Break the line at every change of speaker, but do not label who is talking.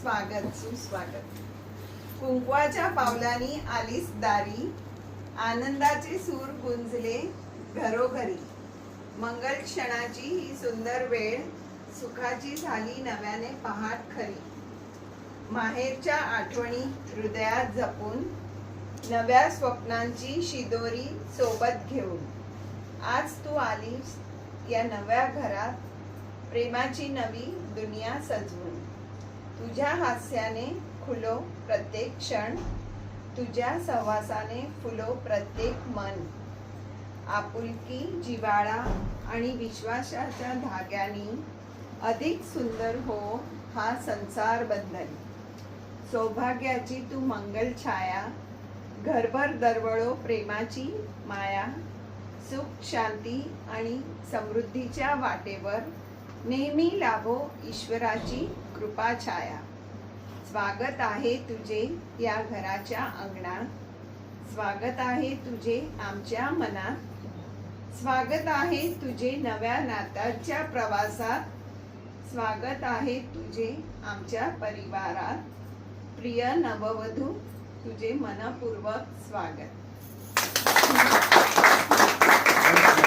स्वागत सुस्वागत। कुंकवाच्या पावलांनी आलीस दारी, आनंदाचे सूर गुंजले घरोघरी। मंगल क्षणाची ही सुंदर वेळ, सुखाची झाली नव्याने पहाट खरी। माहेरच्या आठवणी हृदयात जपून, नव्या स्वप्नांची शिदोरी सोबत घेऊन, आज तू आलीस या नव्या घरात, प्रेमाची नवी दुनिया सजवून। तुझ्या हास्याने खुलो प्रत्येक क्षण, तुझ्या सहवासाने फुलो प्रत्येक मन। आपुलकी, जिव्हाळा आणि विश्वासाच्या धाग्यानी अधिक सुंदर हो हा संसार बंधन। सौभाग्याची तू मंगल छाया, घरभर दरवळो प्रेमाची माया। सुख, शांती आणि समृद्धीच्या वाटेवर नेहमी लाभो ईश्वराची कृपा छाया। स्वागत आहे तुझे या घराच्या अंगणात, स्वागत आहे तुझे आमच्या मनात। स्वागत आहे तुझे नव्या नात्याच्या प्रवासात, स्वागत आहे तुझे आमच्या परिवारात। प्रिय नववधू, तुझे मनपूर्वक स्वागत।